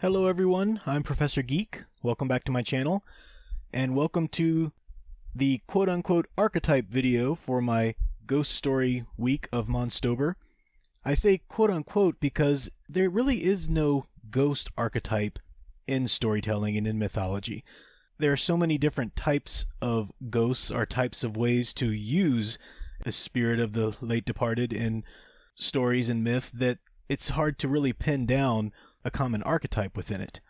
Hello everyone, I'm Professor Geek. Welcome back to my channel, and welcome to the quote-unquote archetype video for my ghost story week of Monstober. I say quote-unquote because there really is no ghost archetype in storytelling and in mythology. There are so many different types of ghosts or types of ways to use the spirit of the late departed in stories and myth that it's hard to really pin down a common archetype within it.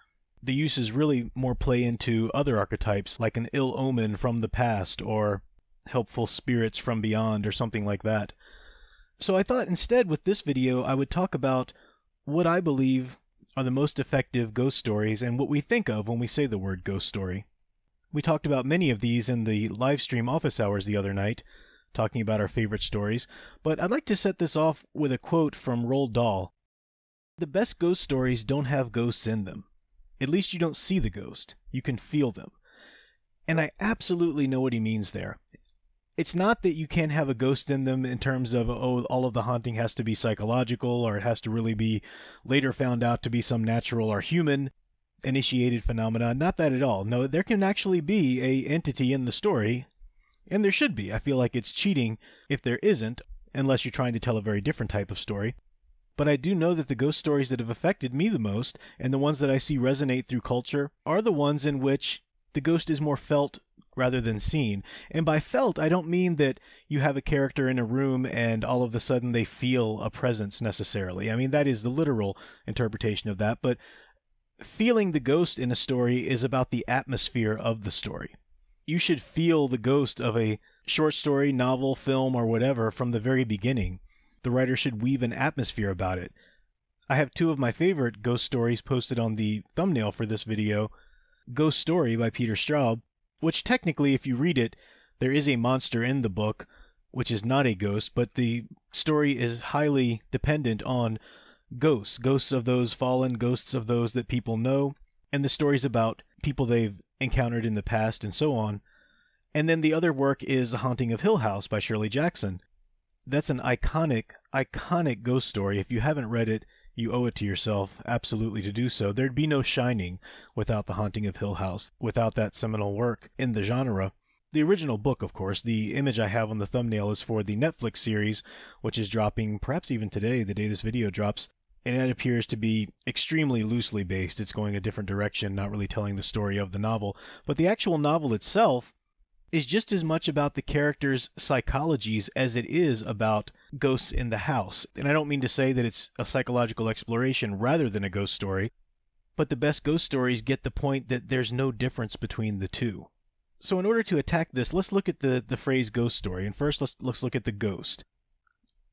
The uses really more play into other archetypes like an ill omen from the past or helpful spirits from beyond or something like that. So I thought instead with this video I would talk about what I believe are the most effective ghost stories and what we think of when we say the word ghost story. We talked about many of these in the live stream office hours the other night, talking about our favorite stories, but I'd like to set this off with a quote from Roald Dahl. The best ghost stories don't have ghosts in them. At least you don't see the ghost. You can feel them. And I absolutely know what he means there. It's not that you can't have a ghost in them in terms of, oh, all of the haunting has to be psychological or it has to really be later found out to be some natural or human initiated phenomena. Not that at all. No, there can actually be a entity in the story, and there should be. I feel like it's cheating if there isn't, unless you're trying to tell a very different type of story. But I do know that the ghost stories that have affected me the most, and the ones that I see resonate through culture, are the ones in which the ghost is more felt rather than seen. And by felt, I don't mean that you have a character in a room and all of a sudden they feel a presence necessarily. I mean, that is the literal interpretation of that, but feeling the ghost in a story is about the atmosphere of the story. You should feel the ghost of a short story, novel, film, or whatever from the very beginning. The writer should weave an atmosphere about it. I have two of my favorite ghost stories posted on the thumbnail for this video. Ghost Story by Peter Straub, which technically, if you read it, there is a monster in the book, which is not a ghost, but the story is highly dependent on ghosts. Ghosts of those fallen, ghosts of those that people know, and the stories about people they've encountered in the past and so on. And then the other work is The Haunting of Hill House by Shirley Jackson. That's an iconic ghost story. If you haven't read it, you owe it to yourself absolutely to do so. There'd be no Shining without The Haunting of Hill House, without that seminal work in the genre. The original book, of course, the image I have on the thumbnail is for the Netflix series, which is dropping perhaps even today, the day this video drops, and it appears to be extremely loosely based. It's going a different direction, not really telling the story of the novel. But the actual novel itself is just as much about the characters' psychologies as it is about ghosts in the house. And I don't mean to say that it's a psychological exploration rather than a ghost story, but the best ghost stories get the point that there's no difference between the two. So in order to attack this, let's look at the phrase ghost story. And first, let's look at the ghost.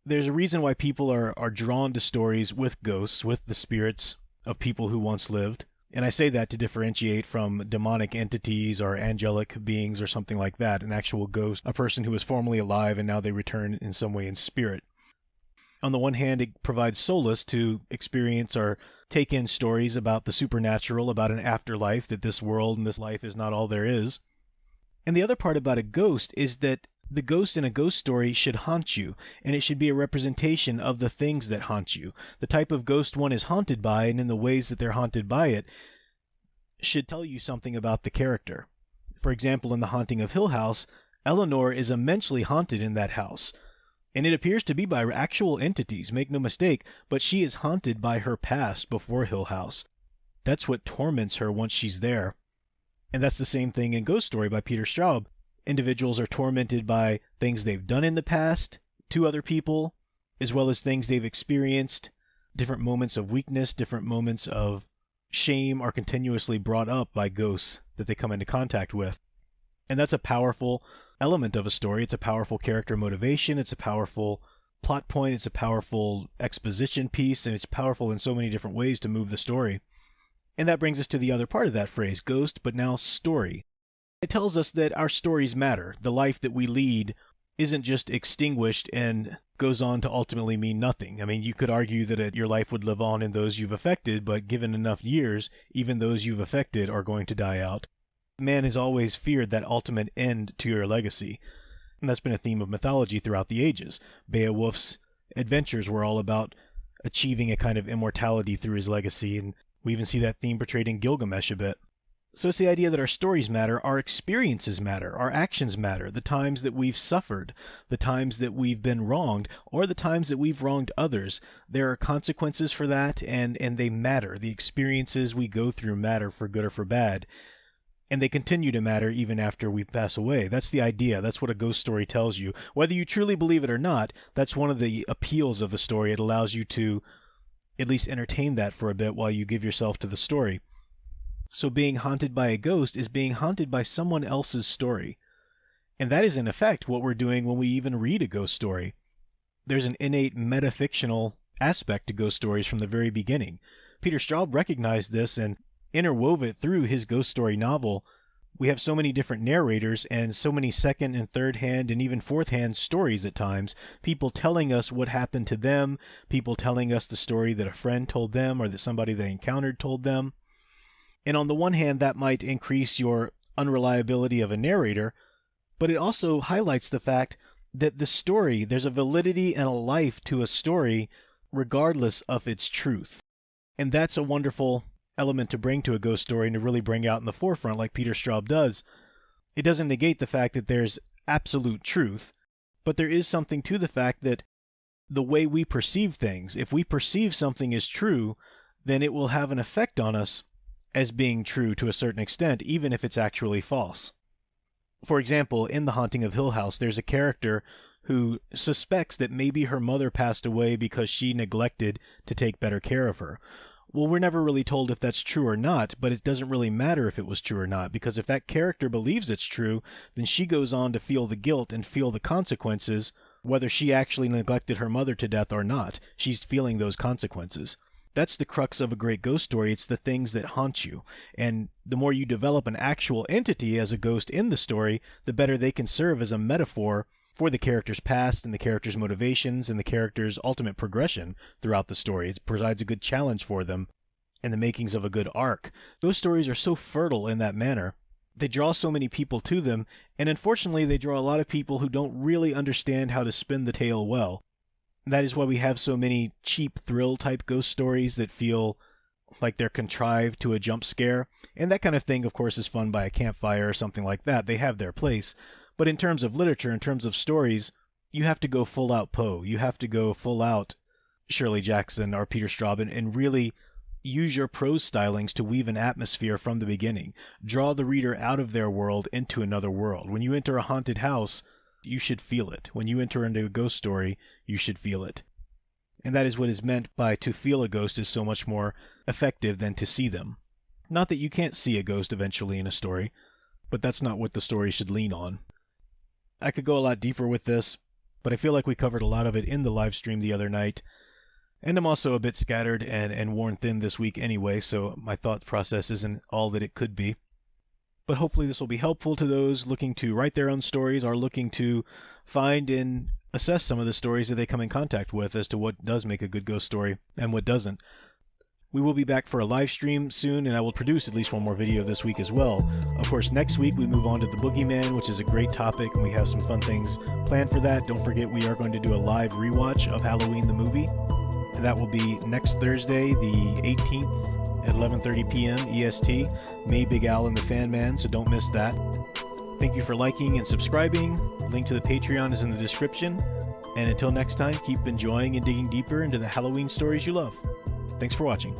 There's a reason why people are drawn to stories with ghosts, with the spirits of people who once lived. And I say that to differentiate from demonic entities or angelic beings or something like that, an actual ghost, a person who was formerly alive and now they return in some way in spirit. On the one hand, it provides solace to experience or take in stories about the supernatural, about an afterlife, that this world and this life is not all there is. And the other part about a ghost is that the ghost in a ghost story should haunt you, and it should be a representation of the things that haunt you. The type of ghost one is haunted by, and in the ways that they're haunted by it, should tell you something about the character. For example, in The Haunting of Hill House, Eleanor is immensely haunted in that house, and it appears to be by actual entities, make no mistake, but she is haunted by her past before Hill House. That's what torments her once she's there. And that's the same thing in Ghost Story by Peter Straub. Individuals are tormented by things they've done in the past to other people, as well as things they've experienced. Different moments of weakness, different moments of shame are continuously brought up by ghosts that they come into contact with. And that's a powerful element of a story. It's a powerful character motivation. It's a powerful plot point. It's a powerful exposition piece, and it's powerful in so many different ways to move the story. And that brings us to the other part of that phrase, ghost, but now story. It tells us that our stories matter. The life that we lead isn't just extinguished and goes on to ultimately mean nothing. I mean, you could argue that your life would live on in those you've affected, but given enough years, even those you've affected are going to die out. Man has always feared that ultimate end to your legacy, and that's been a theme of mythology throughout the ages. Beowulf's adventures were all about achieving a kind of immortality through his legacy, and We even see that theme portrayed in Gilgamesh a bit. So it's the idea that our stories matter, our experiences matter, our actions matter, the times that we've suffered, the times that we've been wronged, or the times that we've wronged others. There are consequences for that, and they matter. The experiences we go through matter for good or for bad. And they continue to matter even after we pass away. That's the idea. That's what a ghost story tells you. Whether you truly believe it or not, that's one of the appeals of the story. It allows you to at least entertain that for a bit while you give yourself to the story. So being haunted by a ghost is being haunted by someone else's story. And that is in effect what we're doing when we even read a ghost story. There's an innate metafictional aspect to ghost stories from the very beginning. Peter Straub recognized this and interwove it through his ghost story novel. We have so many different narrators and so many second and third hand and even fourth hand stories at times. People telling us what happened to them, people telling us the story that a friend told them or that somebody they encountered told them. And on the one hand, that might increase your unreliability of a narrator, but it also highlights the fact that the story, there's a validity and a life to a story regardless of its truth. And that's a wonderful element to bring to a ghost story and to really bring out in the forefront like Peter Straub does. It doesn't negate the fact that there's absolute truth, but there is something to the fact that the way we perceive things, if we perceive something as true, then it will have an effect on us as being true to a certain extent, even if it's actually false. For example, in The Haunting of Hill House, there's a character who suspects that maybe her mother passed away because she neglected to take better care of her. Well, we're never really told if that's true or not, but it doesn't really matter if it was true or not, because if that character believes it's true, then she goes on to feel the guilt and feel the consequences, whether she actually neglected her mother to death or not. She's feeling those consequences. That's the crux of a great ghost story. It's the things that haunt you. And the more you develop an actual entity as a ghost in the story, the better they can serve as a metaphor for the character's past and the character's motivations and the character's ultimate progression throughout the story. It provides a good challenge for them and the makings of a good arc. Those stories are so fertile in that manner. They draw so many people to them, and unfortunately they draw a lot of people who don't really understand how to spin the tale well. That is why we have so many cheap thrill-type ghost stories that feel like they're contrived to a jump scare. And that kind of thing, of course, is fun by a campfire or something like that. They have their place. But in terms of literature, in terms of stories, you have to go full-out Poe. You have to go full-out Shirley Jackson or Peter Straub and really use your prose stylings to weave an atmosphere from the beginning. Draw the reader out of their world into another world. When you enter a haunted house, you should feel it. When you enter into a ghost story, you should feel it. And that is what is meant by to feel a ghost is so much more effective than to see them. Not that you can't see a ghost eventually in a story, but that's not what the story should lean on. I could go a lot deeper with this, but I feel like we covered a lot of it in the live stream the other night. And I'm also a bit scattered and worn thin this week anyway, so my thought process isn't all that it could be. But hopefully this will be helpful to those looking to write their own stories or looking to find and assess some of the stories that they come in contact with as to what does make a good ghost story and what doesn't. We will be back for a live stream soon, and I will produce at least one more video this week as well. Of course, next week we move on to the Boogeyman, which is a great topic, and we have some fun things planned for that. Don't forget we are going to do a live rewatch of Halloween the movie, and that will be next Thursday, the 18th, at 11:30 p.m. EST. Me, Big Al, and the Fan Man, so don't miss that. Thank you for liking and subscribing. Link to the Patreon is in the description. And until next time, keep enjoying and digging deeper into the Halloween stories you love. Thanks for watching.